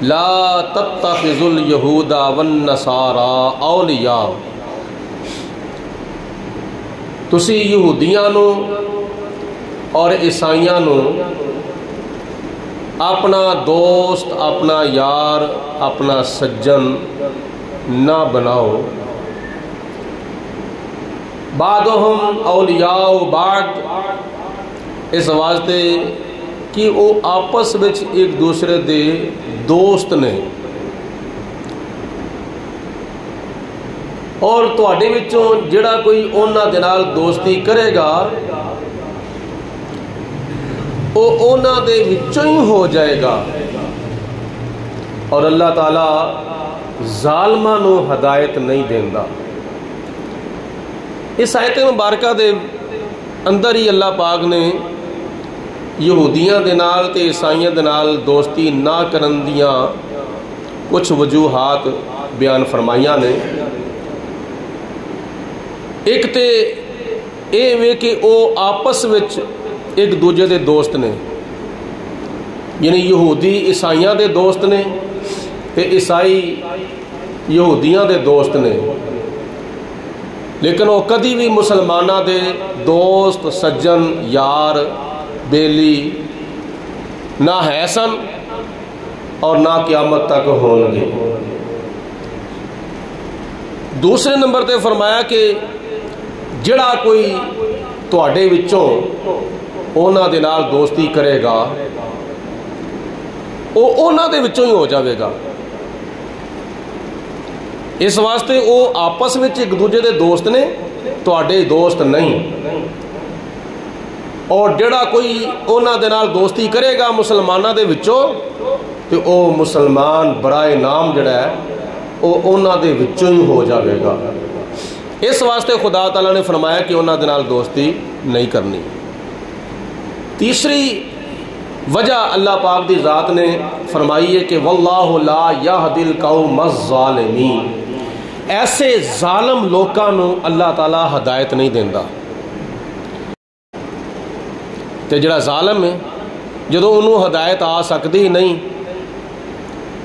لا تتخذوا اليہود والنصارى اولیاء، تسی یہودیاں نو اور عیسائیاں نو اپنا دوست، اپنا یار، اپنا سجن نہ بناؤ. بعضهم اولیاء بعض، اس واسطے کہ وہ آپس وچ ایک دوسرے دے دوست نے، اور تواڈے وچوں جڑا کوئی انہاں دے نال دوستی کرے گا وہ انہاں دے وچوں ہی ہو جائے گا. اور اللہ تعالیٰ ظالماں نو ہدایت نہیں دیندا. اس آیت مبارکہ دے اندر ہی اللہ پاک نے یہودیاں دے نال تے عیسائیاں دے نال دوستی نہ کرن دیاں کچھ وجوہات بیان فرمائیاں نے. ایک تے اے وے کہ او آپس وچ ایک دوجے دے دوست نے، یعنی یہودی عیسائیاں دے دوست نے تے عیسائی یہودیاں دے دوست نے، لیکن وہ کدی بھی مسلمانہ دے دوست، سجن، یار، بیلی نہ ہے سن اور نہ قیامت تک ہون گے. دوسرے نمبر تے فرمایا کہ جڑا کوئی تواڈے وچوں انہاں دے نال دوستی کرے گا وہ انہاں دے وچوں ہی ہو جاوے گا. اس واسطے وہ آپس وچ ایک دوجے دے دوست نے، تواڈے دوست نہیں. اور جڑا کوئی انہاں دے نال دوستی کرے گا مسلماناں دے وچوں تے او مسلمان برائے نام جڑا ہے وہ انہاں دے وچوں ہی ہو جاوے گا. اس واسطے خدا تعالیٰ نے فرمایا کہ انہاں دے نال دوستی نہیں کرنی. تیسری وجہ اللہ پاک دی ذات نے فرمائی ہے کہ واللہ لا یہدی القوم الظالمین، ایسے ظالم لوکاں نو اللہ تعالیٰ ہدایت نہیں دیندا. تے جڑا ظالم ہے جدوں انہوں ہدایت آ سکتی نہیں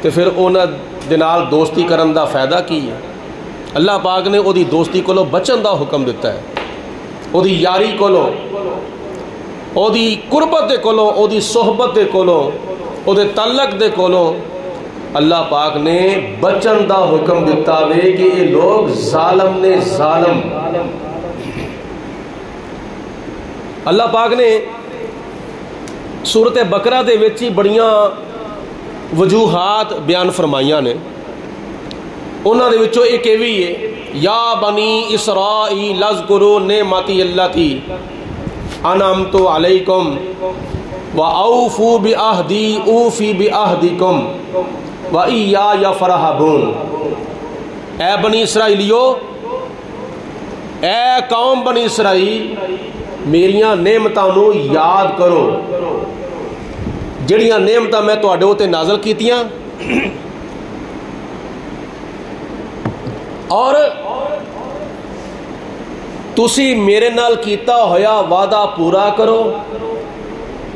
تے پھر انہاں دے نال دوستی کرن دا فائدہ کی ہے؟ اللہ پاک نے او دی دوستی کولو بچن دا حکم دیتا ہے، او دی یاری کولو، او دی قربت دے کولو، او دی صحبت دے کولو، او دے تعلق دے کولو اللہ پاک نے بچن دا حکم دیتا وے کہ یہ لوگ ظالم نے. ظالم اللہ پاک نے سورۃ بقرہ دے وچ ہی بڑیاں وجوہات بیان فرمائیاں نے. انہاں دے وچوں ایک یہ بھی ہے، یا بنی اسرائیل اذکروا نعمتی اللتی انعمت علیکم واوفوا بعہدی اوفی بعہدکم وایای فارہبون. اے بنی اسرائیلیو، اے قوم بنی اسرائیل، میریاں نعمتاں نو یاد کرو جڑیاں نعمتاں میں تواڈے تے نازل کیتیاں، اور تسی میرے نال کیتا ہویا وعدہ پورا کرو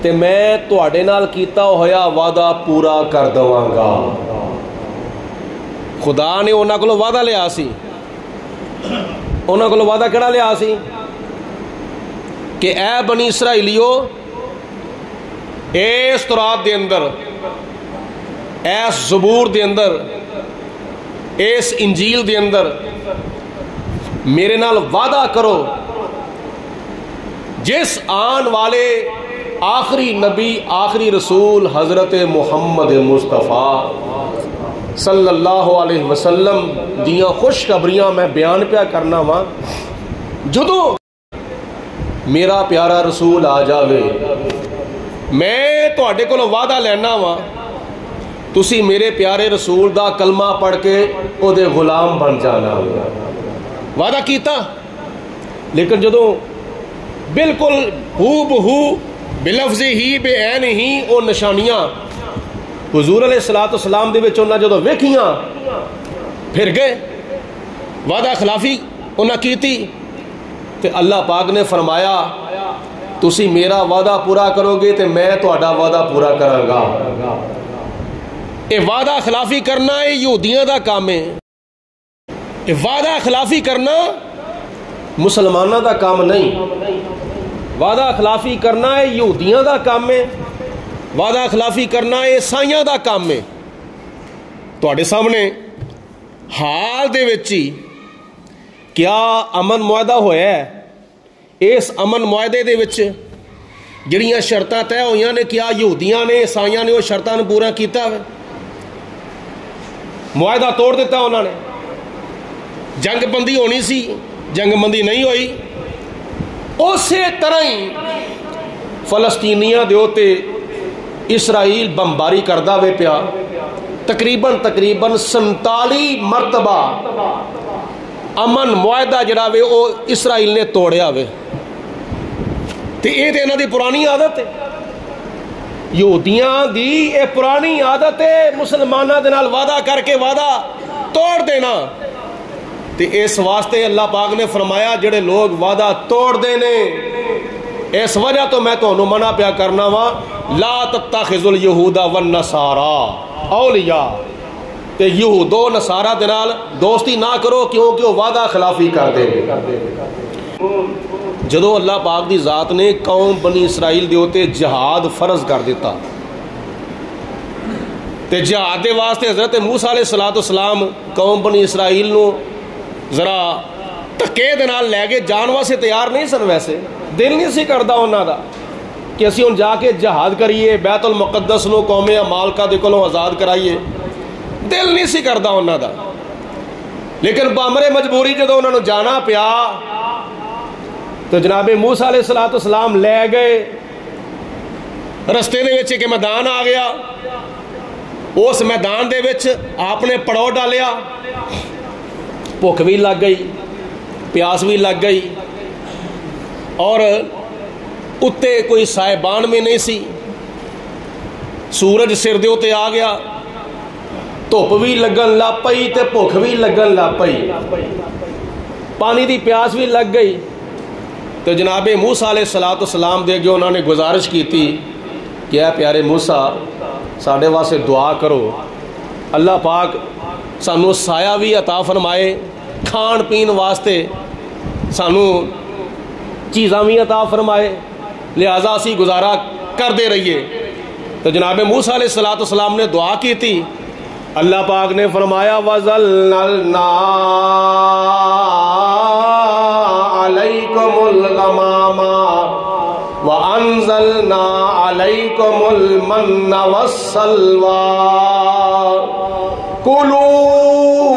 تے میں تواڈے نال کیتا ہویا وعدہ پورا کر دواں گا. خدا نے انہاں کولوں وعدہ لیا سی. انہاں کولوں وعدہ کیڑا لیا سی کہ اے بنی اسرائیلیو، اس تورات دے اندر، اس زبور دے اندر، اس انجیل دے اندر میرے نال وعدہ کرو جس آن والے آخری نبی، آخری رسول حضرت محمد مصطفیٰ صلی اللہ علیہ وسلم دیاں خوشخبریاں میں بیان پیا کرنا وا. جدوں میرا پیارا رسول آ جاوے میں تواڈے کولوں وعدہ لینا وا، تسی میرے پیارے رسول دا کلمہ پڑھ کے او دے غلام بن جانا. وعدہ کیتا، لیکن جدوں بالکل ہو بہو بلفظ ہی بے عین ہی او نشانیاں حضور علیہ الصلوۃ والسلام دے وچ انہاں جدوں ویکھیاں پھر گئے، وعدہ خلافی انہاں کیتی تے اللہ پاک نے فرمایا تسی میرا وعدہ پورا کرو گے تے میں تہاڈا وعدہ پورا کراں گا. یہ وعدہ خلافی کرنا یہ یہودیاں دا کام ہے. یہ وعدہ خلافی کرنا مسلمانوں دا کام نہیں. وعدہ خلافی کرنا ہے یہودیاں دا کام ہے. وعدہ خلافی کرنا ہے عیسائیاں دا کام ہے. تواڈے سامنے حال دے وچ ہی کیا امن معاہدہ ہویا ہے؟ اس امن معاہدے دے وچ جڑیاں شرطاں طے ہوئیاں نے کیا یہودیاں نے عیسائیاں نے وہ شرطاں نوں پورا کیتا ہے؟ معاہدہ توڑ دیتا انہوں نے. جنگ بندی ہونی سی, جنگ بندی نہیں ہوئی. اسی طرح ہی فلسطینیاں دے اوتے اسرائیل بمباری کردا وے پیا. تقریباً 47 مرتبہ امن معاہدہ جڑا وے وہ اسرائیل نے توڑیا وے. تے یہ تے انہاں دی پرانی عادت ہے. یہودیاں دی یہ پرانی عادت ہے مسلماناں دے نال وعدہ کر کے وعدہ توڑ دینا. تے اس واسطے اللہ پاک نے فرمایا جڑے لوگ وعدہ توڑ دینے اس وجہ تو میں تانوں منع پیا کرنا وا لا تتخذوا اليهود والنصارى اولیاء. تے یہود و نصارہ دے نال دوستی نہ کرو کیونکہ وہ وعدہ خلافی کر دے. جدو اللہ پاک دی ذات نے قوم بنی اسرائیل دے ہوتے جہاد فرض کر دیتا تے جہاد دے واسطے حضرت موسیٰ علیہ السلام قوم بنی اسرائیل نو ذرا دھکے دے نال لے کے جان واسطے تیار نہیں سن. ویسے دل نہیں سی کردا انہاں دا کہ اسی ہن جا کے جہاد کریے بیت المقدس نو قوم مالکہ دے کولوں آزاد کرائیے. دل نہیں سی کردا انہاں دا. لیکن بامر مجبوری جدو انہاں نو جانا پیا تو جناب موسیٰ علیہ السلام لے گئے. رستے دے وچ ایک میدان آ گیا. اس میدان دے وچ آپ نے پڑاؤ ڈالیا. بھوک بھی لگ گئی, پیاس بھی لگ گئی, اور اتے کوئی صاحبان بھی نہیں سی. سورج سر دے اوتے آ گیا. دھوپ بھی لگن لگ پئی تے بھوک بھی لگن لگ پئی. پانی دی پیاس بھی لگ گئی. تو جناب موسیٰ علیہ السلام دے جو انہوں نے گزارش کی تھی کہ اے پیارے موسیٰ ساڈے واسطے دعا کرو اللہ پاک سانو سایہ بھی عطا فرمائے, کھان پین واسطے سانو چیزاں بھی عطا فرمائے, لہٰذا اسی گزارا کر دے رہیے. تو جناب موسیٰ علیہ السلام نے دعا کی تھی. اللہ پاک نے فرمایا وَظَلَّلْنَا عَلَيْكُمُ الْغَمَامَ وَأَنزَلْنَا عَلَيْكُمُ الْمَنَّ وَالسَّلْوَىٰ كُلُوا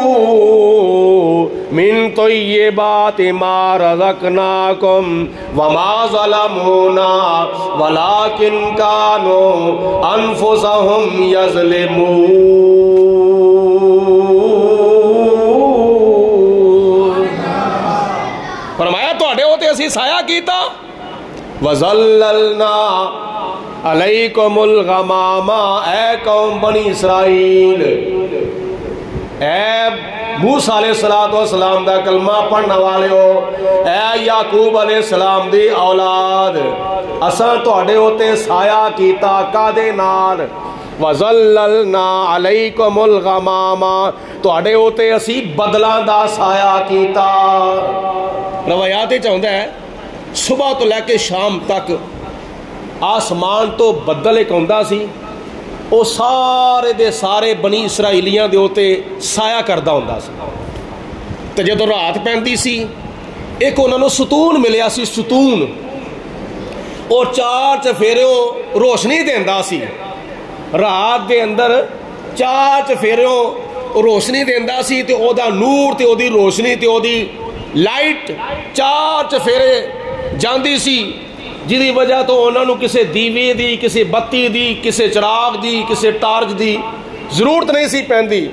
مِن طَيِّبَاتِ مَا رَزَقْنَاكُمْ وَمَا ظَلَمُونَا وَلَٰكِن كَانُوا أَنفُسَهُمْ يَظْلِمُونَ. فرمایا تواڈے اوتے اسی سایہ کیتا. وَظَلَّلْنَا عَلَيْكُمُ الْغَمَامَ اے قوم بنی اسرائیل, اے موسیٰ علیہ السلام دا کلمہ پڑھنے والے ہو, اے یعقوب علیہ السلام دی اولاد, اساں تواڈے اوتے سایہ کیتا کادے نال. وَظَلَّلْنَا عَلَيْكُمُ الْغَمَامَ تواڈے اوتے اسی بدلاں دا سایہ کیتا. روایات چاہتا ہے صبح تو لے کے شام تک آسمان تو بدل ایک ہوندا سی, وہ سارے دے سارے بنی اسرائیلیاں دے اوتے سایہ کردا ہوندا سی. تے جدوں رات پیندی سی ایک انہاں نوں ستون ملیا سی. ستون اور 4 چفیریوں روشنی دیندا سی. رات دے اندر 4 چفیریوں روشنی دیندا سی تے او دا نور تے او دی روشنی تے او دی لائٹ 4 چفیرے جاندی سی, جدی وجہ تو انہوں نے کسے دیوے دی, کسے بتی دی, کسے چراغ دی, کسے ٹارچ دی ضرورت نہیں سی پیندی.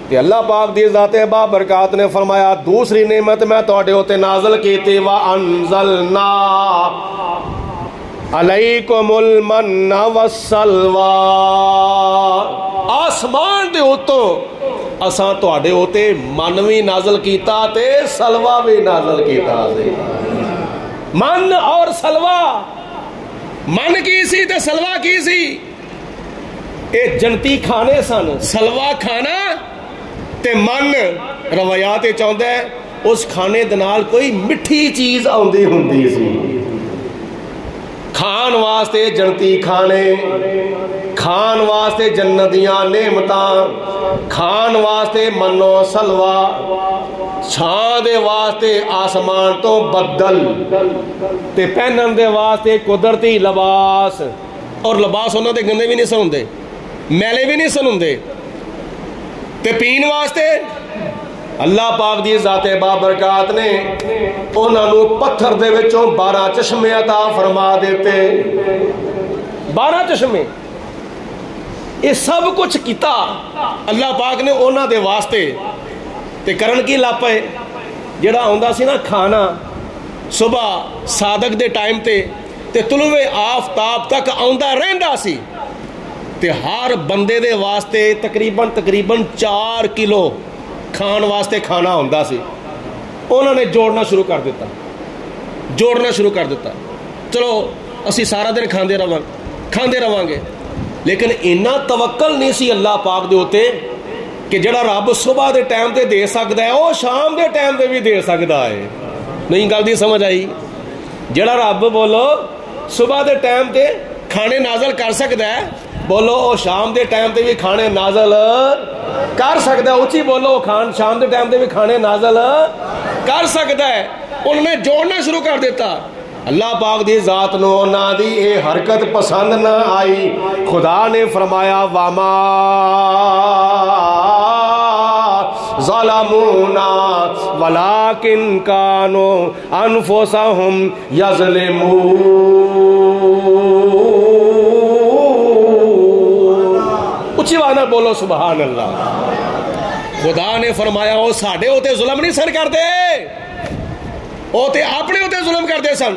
تے اللہ پاک دی ذات بابرکات نے فرمایا دوسری نعمت میں تواڈے اوتے نازل کیتی وَأَنزَلْنَا عَلَيْكُمُ الْمَنَّ وَالسَّلْوَىٰ. آسمان دے اوتوں اساں تواڈے اوتے من بھی نازل کیتا تے سلوا بھی نازل کیتا سی. من اور سلوا, من کی سی تے سلوا کی سی. یہ جنتی کھانے سن سلوا کھانا تے من روایات چاہتا ہے اس کھانے دے نال کوئی مٹھی چیز آندی ہوندی سی کھان واسطے جنتی کھانے کھان واسطے جنتیاں نعمتاں کھان واسطے منو سلوا چھان دے واسطے آسمان تو بدل تے پہنن دے واسطے قدرتی لباس اور لباس انہوں دے گندے بھی نہیں سن ہوندے میلے بھی نہیں سن ہوندے تے پین واسطے اللہ پاک دی ذات بابرکات نے انہاں نو پتھر دے وچوں 12 چشمے عطا فرما دیتے 12 چشمے یہ سب کچھ کیتا اللہ پاک نے انہاں دے واسطے تے کرن کی لاپے جڑا ہوندا سی نا کھانا صبح صادق دے ٹائم تے طلوع آفتاب تک آندا رہندا سی تے ہر بندے دے واسطے تقریباً 4 کلو کھان واسطے کھانا ہوندا سی انہوں نے جوڑنا شروع کر دیتا چلو اسی سارا دن کھاندے رہاں گے لیکن اتنا توکل نہیں سی اللہ پاک دے ہوتے کہ جڑا رب صبح دے ٹائم تے دے سکتا ہے وہ شام دے ٹائم تے بھی دے سکتا ہے نہیں گل دی سمجھ آئی جڑا رب بولو صبح دے ٹائم تے کھانے نازل کر سکتا ہے بولو وہ شام دے ٹائم تے بھی کھانے نازل کر سکتا ہے اچھی بولو شام دے ٹائم تے بھی کھانے نازل کر سکتا ہے انہوں نے جوڑنا شروع کر دیتا اللہ پاک دی ذات نو نہ دی اے حرکت پسند نہ آئی خدا نے فرمایا واما ظلمونا ولکن کانوا انفسہم یظلمون اچھی بات نہ بولو سبحان اللہ خدا نے فرمایا وہ ساڑھے ہوتے ظلم نہیں سن کر دے وہ تے اپنے ہوتے ظلم کر دے سن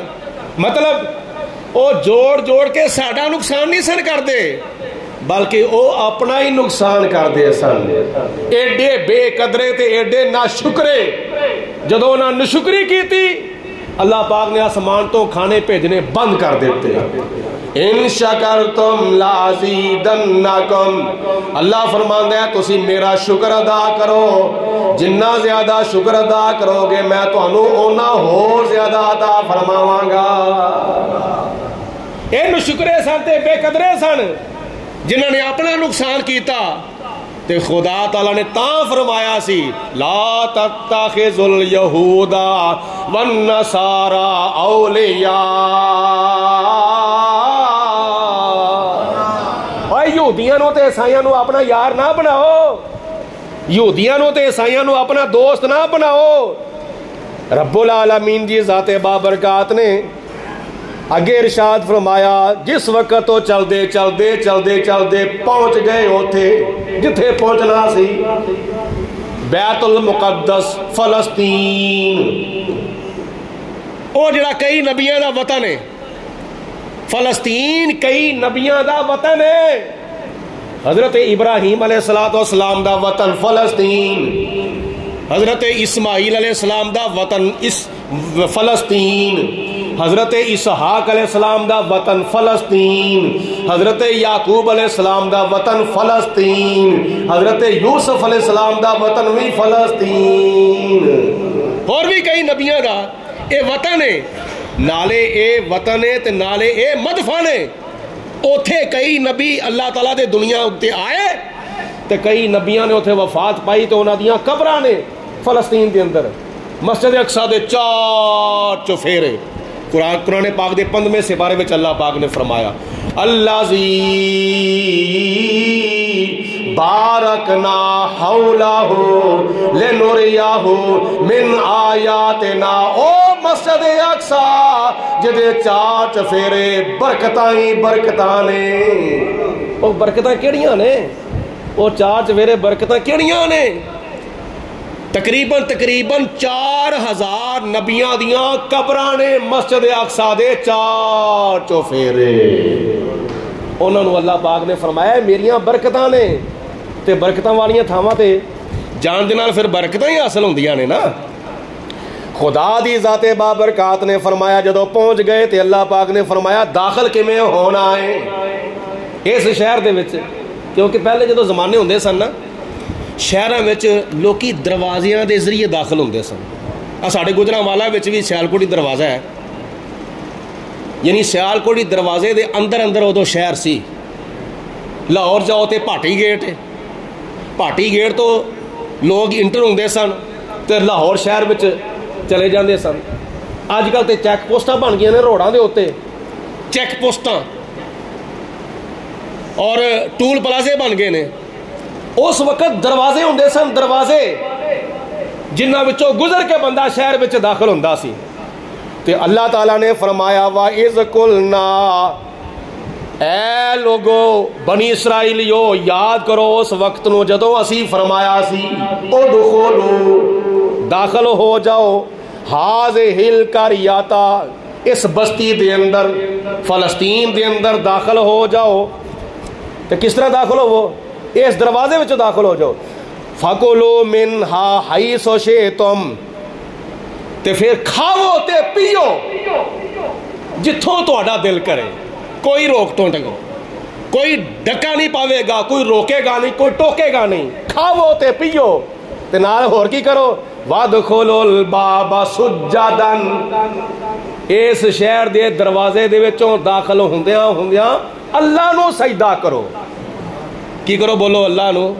مطلب وہ جوڑ کے ساڑھا نقصان نہیں سن کر دے بلکہ وہ اپنا ہی نقصان کر دے سن ایڈے بے قدرے تے ایڈے ناشکرے جدو نہ نشکری کی تھی اللہ پاک نے آسمان تو کھانے بھیجنے بند کر دیتے ان شکرتم لازیدنکم اللہ فرماندا ہے تسی میرا شکر ادا کرو جنہ زیادہ شکر ادا کرو گے میں تانوں اونا ہور زیادہ عطا فرماواں گا اے نشکرے سن تے بے قدرے سن جنہاں نے اپنا نقصان کیتا تے خدا تعالیٰ نے تاں فرمایا سی لا تتخذوا اليہود والنصارى اولیاء یہودیاں نو تے عیسائیاں نو اپنا یار نہ بناؤ یہودیاں نو تے عیسائیاں نو اپنا دوست نہ بناؤ رب العالمین دی ذات بابرکات نے اگے ارشاد فرمایا جس وقت تو چلدے پہنچ گئے ہوتے جتھے پہنچنا سی بیت المقدس فلسطین او جڑا کئی نبیاں دا وطن ہے فلسطین کئی نبیاں دا وطن ہے حضرت ابراہیم علیہ السلام دا وطن فلسطین حضرت اسماعیل علیہ السلام دا وطن فلسطین حضرت اسحاق علیہ السلام دا وطن فلسطین حضرت یعقوب علیہ السلام دا وطن فلسطین حضرت یوسف علیہ السلام دا وطن بھی فلسطین اور بھی کئی نبیاں دا اے وطن ہے نالے اے وطن ہے تے نالے اے مدفن ہے اوتھے کئی نبی اللہ تعالیٰ دے دنیا اتے آئے تے کئی نبیاں نے اوتھے وفات پائی تو انہاں دیاں قبراں نے فلسطین دے اندر مسجد اقصی دے 4 چوفیرے قرآن پاک دے 15ویں سپارے وچ اللہ پاک نے فرمایا الذی بارکنا حولہ لنریہ من آیاتنا او مسجد اقصی جدے 4 چفیرے برکتاں نے او برکتاں کیڑیاں نے او 4 چفیرے برکتاں کیڑیاں نے تقریباً 4000 نبیاں دیاں قبراں نے مسجد اقصی دے 4 چوفیرے انہوں نے اللہ پاک نے فرمایا میریاں برکتاں نے تے برکتاں والیاں تھاواں تے جان دے نال پھر برکتاں ہی حاصل ہوندیاں نے نا خدا دی ذات بابرکات نے فرمایا جدو پہنچ گئے تے اللہ پاک نے فرمایا داخل کیویں ہونا ہے اس شہر دے وچ کیونکہ پہلے جدو زمانے ہوندے سن نا شہراں وچ لوکی دروازیاں دے ذریعے داخل ہوندے سن. ساڈے گجرانوالا وچ بھی سیالکوٹی دروازہ ہے, یعنی سیالکوٹی دروازے دے اندر اندر ادو شہر سی. لاہور جاؤ تے بھاٹی گیٹ ہے, بھاٹی گیٹ تو لوگ انٹر ہوندے سن تے لاہور شہر وچ چلے جاندے سن. اج کل تے چیک پوسٹاں بن گئی نے روڈاں دے اوتے, چیک پوسٹاں اور ٹول پلازے بن گئے نے. اس وقت دروازے ہوندے سن, دروازے جنہاں وچوں گزر کے بندہ شہر وچ داخل ہوندا سی. تے اللہ تعالیٰ نے فرمایا وَإِذْ قُلْنَا, اے لوگو بنی اسرائیلیو یاد کرو اس وقت نو جدو اسی فرمایا سی ادخلوا, داخل ہو جاؤ, ہذہ القریۃ, اس بستی دے اندر, فلسطین دے اندر داخل ہو جاؤ. تو کس طرح داخل ہو؟ اس دروازے وچ داخل ہو جاؤ. فَكُلُوا مِنْهَا حَيْثُ شِئْتُمْ, تے پھر کھاؤ تے پیو جتھوں تہاڈا دل کرے, کوئی روک ٹوک نہیں, کوئی ڈکا نہیں پاوے گا, کوئی روکے گا نہیں, کوئی ٹوکے گا نہیں. کھاؤ تے پیو تے نال ہور کی کرو وَادْخُلُوا الْبَابَ سُجَّدًا, اس شہر دے دروازے دے وچوں داخل ہوندیاں ہوندیاں اللہ نو سجدہ کرو. کی کرو؟ بولو اللہ نو.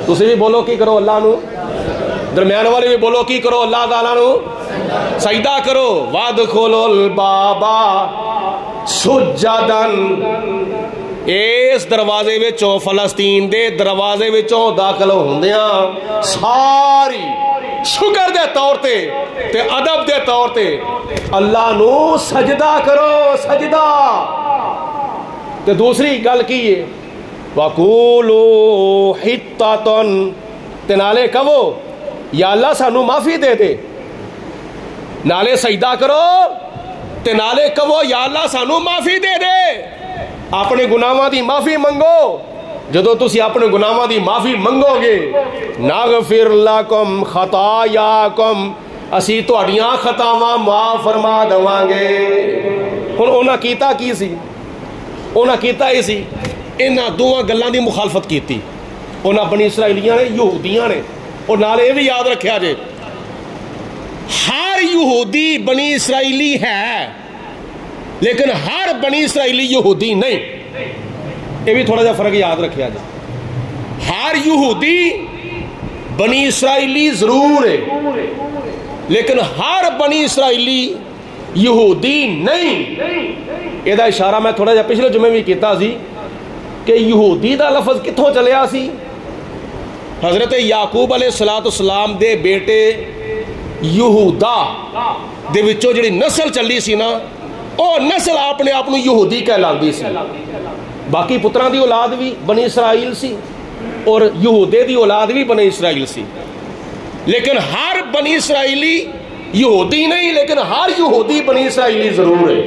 تسی بھی بولو کی کرو؟ اللہ نو. درمیان والے بھی بولو کی کرو؟ اللہ تعالیٰ نو سجدہ کرو. وَادْخُلُوا الْبَابَ سُجَّدًا, اس دروازے وچوں, فلسطین دے دروازے وچوں داخل ہوندیاں ساری شکر دے طور تے ادب دے طور تے اللہ نو سجدہ کرو, سجدہ. تے دوسری گل کی ہے وَقُولُوا حِطَّةٌ, تے نالے کہو یا اللہ سانو معافی دے دے. نالے سجدہ کرو تے نالے کہو یا اللہ سانو معافی دے دے. اپنے گناہاں دی معافی منگو. جدو تسی اپنے گناہاں دی معافی منگو گے نغفر لکم خطایاکم, اسی تہاڈیاں خطاواں معاف فرما دواں گے. ہن انہاں کیتا کی سی؟ انہاں کیتا ہی سی انہاں دوواں گلاں دی مخالفت کیتی. انہاں بنی اسرائیلیاں نے, یہودیاں نے. اور نالے یہ بھی یاد رکھیا جے ہر یہودی بنی اسرائیلی ہے لیکن ہر بنی اسرائیلی یہودی نہیں. یہ بھی تھوڑا جا فرق یاد رکھیا جے. ہر یہودی بنی اسرائیلی ضرور ہے لیکن ہر بنی اسرائیلی یہودی نہیں. یہ اشارہ میں تھوڑا جا پچھلے جمعے بھی کیتا سی کہ یہودی دا لفظ کتھوں چلیا سی. حضرت یعقوب علیہ السلام دے بیٹے یہودا دے وچوں جڑی نسل چلی سی نا, او نسل اپنے آپ یہودی کہلاندی سی. باقی پتراں دی اولاد بھی بنی اسرائیل سی اور یہودے دی اولاد بھی بنی اسرائیل سی, لیکن ہر بنی اسرائیلی یہودی نہیں, لیکن ہر یہودی بنی اسرائیلی ضرور ہے.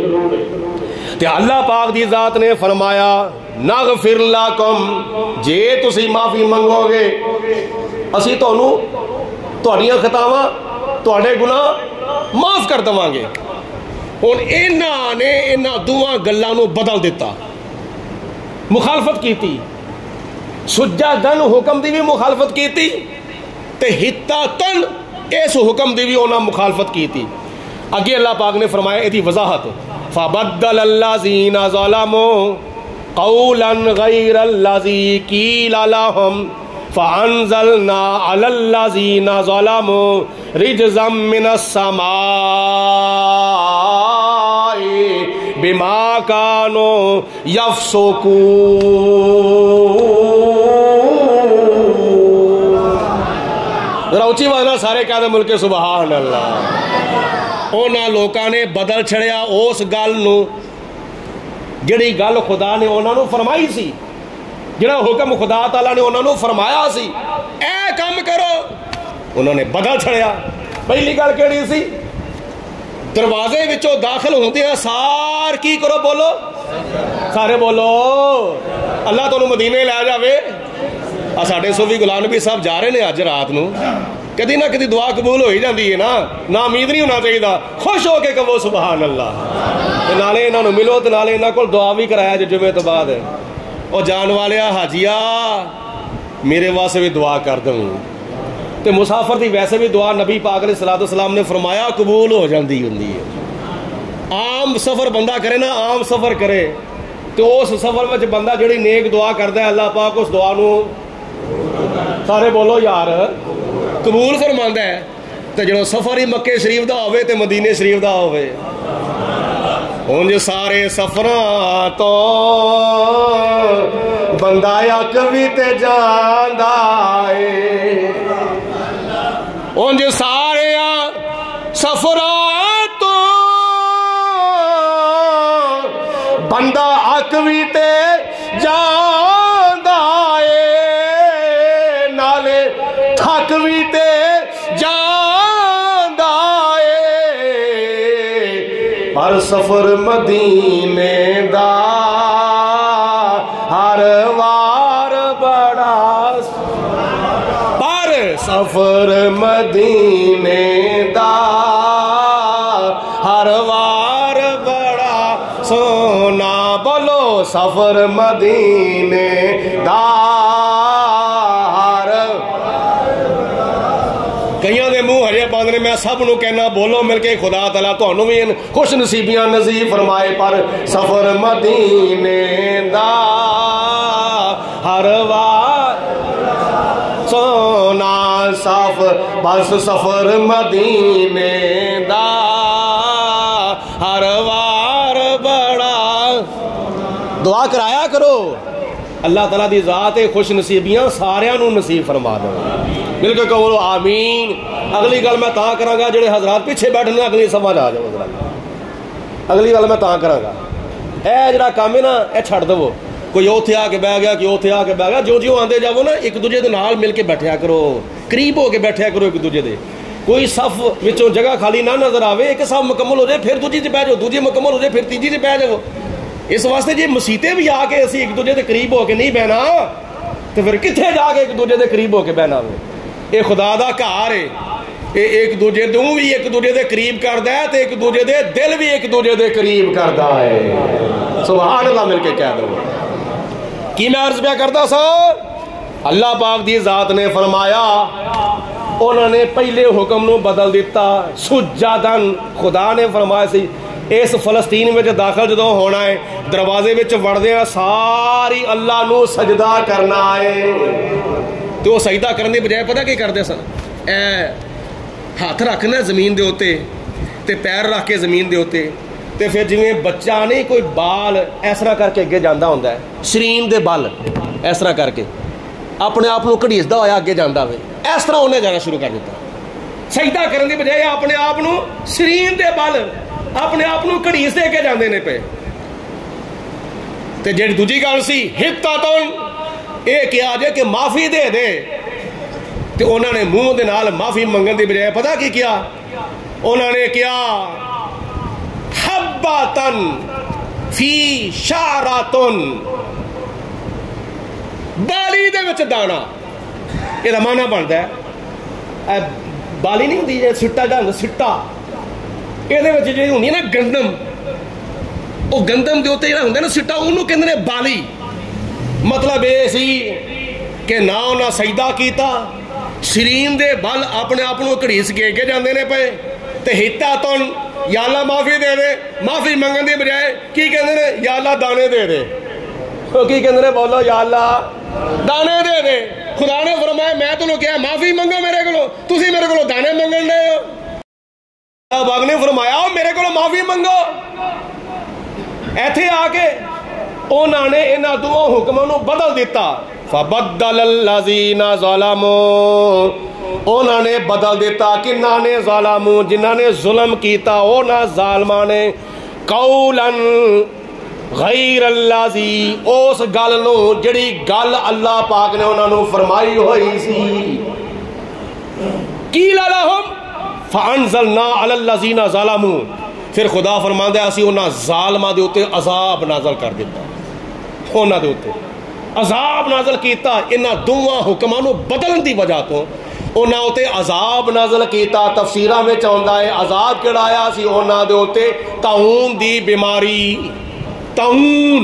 تے اللہ پاک دی ذات نے فرمایا نغفر لکم, جے تسی معافی منگو گے اسی تہاڈیاں خطاواں, تہاڈے گناہ معاف کر دواں گے. ہن انہاں نے انہاں دوواں گلاں نو بدل دیتا, مخالفت کیتی. سجدن حکم دی بھی مخالفت کیتی تے حطتن اس حکم دی بھی انہاں مخالفت کیتی. اگے اللہ پاک نے فرمایا ایدی وضاحت فبدل الذین ظلموا قولا غیر الذی قیل لهم فانزلنا علی الذین ظلموا رجزا من السماء بما كانوا يفسقون. ذرا اونچی آواز نال سارے کہہ دے ملک سبحان اللہ. انہاں لوکاں نے بدل چھڑیا اس گل نو جڑی گل خدا نے انہاں نو فرمائی سی, جڑا حکم خدا تعالیٰ نے انہاں نو فرمایا سی اے کام کرو, انہوں نے بدل چھڑیا. پہلی گل کیڑی سی؟ دروازے وچوں داخل ہوندیاں سار کی کرو؟ بولو سارے بولو اللہ تانوں مدینے لے جاوے. ساڈے صوفی غلام نبی صاحب جا رہے ہیں اج رات نو, کدی نہ کدی دعا قبول ہو ہی جاندی ہے نا امید نہیں ہونا چاہیے. خوش ہو کے کہو سبحان اللہ. نالے انہاں نو ملو تے نالے انہاں کول دعا بھی کرایا جو جمعے تو بعد. اور جان والیا حاجیا میرے واسطے بھی دعا کر دوں. تو مسافر دی ویسے بھی دعا نبی پاک علیہ الصلوۃ والسلام نے فرمایا قبول ہو جاندی ہوندی ہے. عام سفر بندہ کرے نا، عام سفر کرے تو اس سفر میں بندہ جڑی نیک دعا کرتا ہے اللہ پاک اس دعا نو سارے بولو یار قبول فرماندا ہے. تو جڑا سفر ہی مکے شریف دا ہوئے تے مدینے شریف دا ہوئے، اونج سارے سفراں تو بندہ اک وی تے جاندا اے، اونج سارے سفراں تو بندہ اک وی تے جاندا اے، نالے تھک وی تے جاندا اے، پر سفر مدینے دا ہر وار بڑا، پر سفر مدینے دا ہر وار بڑا سونا. بولو سفر مدینے دا ہر، کئیاں دے منہ ہجے بند نے، میں سب نو کہنا بولو مل کے خدا تعالیٰ تانوں بھی خوش نصیبیاں نصیب فرمائے. پر سفر مدینے دا ہر وار سونا صاف، بس سفر مدینے دا ہر وار بڑا. دعا کرایا کرو اللہ تعالیٰ دی ذات خوش نصیبیاں ساریاں نو نصیب فرما دو. مل کے کہو آمین. اگلی گل میں تاں کراں گا جڑے حضرات پیچھے بیٹھنے اگلی سمجھ آ جاؤ. اگلی گل میں تاں کراں گا اے جڑا کام ہے نا اے چھڑ دو. کوئی اوتھے آ کے بہ گیا، کوئی اوتھے آ کے بہ گیا، جو آندے جاؤ نا ایک دوجے دے نال مل کے بیٹھیا کرو، قریب ہو کے بیٹھیا کرو ایک دوجے دے. کوئی صف وچوں جگہ خالی نہ نظر آوے، ایک صف مکمل ہو جائے پھر دوجی تے بیٹھ جاؤ، دوجی مکمل ہو جائے پھر تیجی تے بیٹھ جاؤ. اس واسطے جی مسیتیں بھی آ کے اسی ایک دوجے دے قریب ہو کے نہیں بہنا تو پھر کتنے جا کے ایک دوجے دے قریب ہو کے بہنا ہوئے. یہ خدا دا گھر ہے، یہ ایک دوجے دوں بھی ایک دوجے دے قریب کردا ہے تے ایک دوجے دے دل بھی ایک دوجے دے قریب کردا ہے. سبحان اللہ مل کے کہہ دو. کی میں عرض پہ کرتا سا، اللہ پاک دی ذات نے فرمایا انہوں نے پہلے حکم نو بدل دیتا سجدن. خدا نے فرمایا سی اس فلسطین میں داخل جدوں ہونا ہے دروازے میں وڑدے ہیں ساری اللہ نو سجدہ کرنا ہے. تو وہ سجدہ کرنے بجائے پتہ کی کرتے سن، اے ہاتھ رکھنا زمین دے ہوتے تے پیر رکھ کے زمین دے ہوتے تے پھر جویں بچہ نہیں کوئی بال اس طرح کر کے اگے جانا ہوندا ہے، شرین دے بال اس طرح کر کے اپنے آپ کو گھڑیسدا ہویا اگے جاندا ہوئے، اس طرح انہیں جانا شروع کر دیتا. سجدہ کرنے دی بجائے اپنے آپ کو شرین دے بال اپنے آپ کو گھڑیس دے کے جاندے نے پے. تے جڑی دوجی گل سی حتاتن، اے کیا جے کہ معافی دے دے، تے انہوں نے منہ دے نال معافی منگن دی بجائے پتہ کی کیا انہوں نے کیا حباتن فی شعراتن، بالی دے وچ دانا. یہ معنی بنتا ہے بالی نہیں ہوتی سٹا جان سٹا، یہ جی ہونی نا گندم، وہ گندم کے اتنے ہوں نا سٹا انہوں کہتے ہیں بالی. مطلب یہ سی کہ نہ انہیں سجدہ کیتا، شرین دے بل اپنے آپ کو گھڑیس کے اگے جاندے نے پے. تے حتاتن یا اللہ معافی دے دے، معافی منگن دی بجائے کی کہتے ہیں یا اللہ دانے دے دے. کی کہتے ہیں بولو یا اللہ دانے دے دے. خدا نے فرمایا میں تمہیں کیا معافی منگو میرے کو، تسی میرے کو دانے منگن دے ہو. باغ نے فرمایا میرے کو معافی منگو. ایتھے آ کے انہوں نے انہاں دو حکموں نو بدل دیتا. فبدل الذین ظلموا، انہوں نے بدل دیتا کنہاں نے ظلموا، جنہاں نے ظلم کیتا انہاں ظالماں نے قولا غیر الذی، اس گل نو جڑی گل اللہ پاک نے انہوں نے فرمائی ہوئی سی. قیل لہم فانزلنا علی الذین ظلموا، پھر خدا فرماندا ہے اسی انہاں ظالماں دے اوتے عذاب نازل کر دیتا، انہاں دے اوتے عذاب نازل کیتا. انہاں دوواں حکماں نو بدلن دی وجہ تو انہاں اوتے عذاب نازل کیتا. تفسیراں وچ آوندا ہے عذاب کیڑا آیا سی انہاں دے اوتے طاعون دی بیماری. طاعون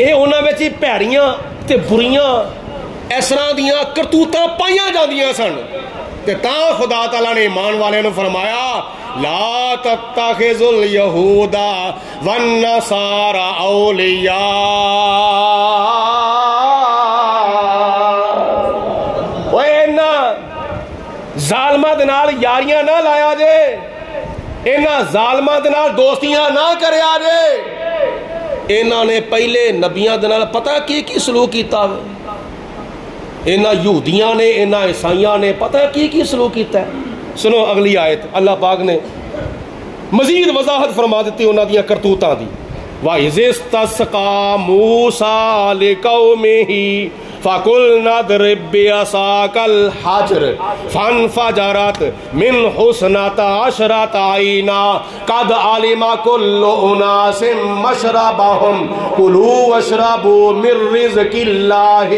ਇਹ ਉਹਨਾਂ ਵਿੱਚ ਹੀ ਭੈੜੀਆਂ ਤੇ ਬੁਰੀਆਂ ਇਸ ਤਰ੍ਹਾਂ ਦੀਆਂ ਕਰਤੂਤਾਂ ਪਾਈਆਂ ਜਾਂਦੀਆਂ ਸਨ ਤੇ ਤਾਂ ਖੁਦਾ ਤਾਲਾ ਨੇ ਈਮਾਨ ਵਾਲਿਆਂ ਨੂੰ ਫਰਮਾਇਆ ਲਾ ਤਤਖਿਜ਼ੁਲ ਯਹੂਦਾ ਵਨ ਨਸਾਰਾ ਔਲੀਆ। ਓਏ ਇਹਨਾਂ ਜ਼ਾਲਮਾਂ ਦੇ ਨਾਲ ਯਾਰੀਆਂ ਨਾ ਲਾਇਆ ਜੇ, ਇਹਨਾਂ ਜ਼ਾਲਮਾਂ ਦੇ ਨਾਲ ਦੋਸਤੀਆਂ ਨਾ ਕਰਿਆ ਜੇ। ਇਹਨਾਂ ਨੇ ਪਹਿਲੇ ਨਬੀਆਂ ਦੇ ਨਾਲ ਪਤਾ ਕੀ ਸਲੂਕ ਕੀਤਾ, ਇਹਨਾਂ ਯਹੂਦੀਆਂ ਨੇ ਇਹਨਾਂ ਈਸਾਈਆਂ ਨੇ ਪਤਾ ਕੀ ਸਲੂਕ ਕੀਤਾ। ਸੁਣੋ ਅਗਲੀ ਆਇਤ, ਅੱਲਾਹ ਪਾਕ ਨੇ ਮਜ਼ੀਦ ਵਜ਼ਾਹਤ ਫਰਮਾ ਦਿੱਤੀ ਉਹਨਾਂ ਦੀਆਂ ਕਰਤੂਤਾਂ ਦੀ। وَإِذِ اسْتَسْقَىٰ مُوسَىٰ لِقَوْمِهِ فَقُلْنَا اضْرِب بِّعَصَاكَ الْحَجَرَ فَانْفَجَرَتْ مِنْهُ اثْنَتَا عَشْرَةَ عَيْنًا قَدْ عَلِمَ كُلُّ أُنَاسٍ مَّشْرَبَهُمْ كُلُوا وَاشْرَبُوا مِن رِّزْقِ اللَّهِ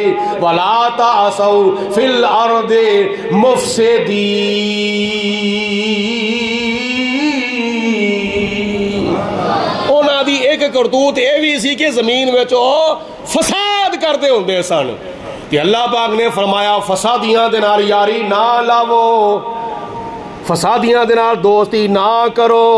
وَلَا تَعْثَوْا فِي الْأَرْضِ مُفْسِدِينَ۔ انہاں دی ایک کرتوت یہ بھی سی کہ زمین میں فساد کرتے ہوندے سن تے اللہ پاک نے فرمایا فسادیاں دے نال یاری نہ لاو، فسادیاں دے نال دوستی نہ کرو۔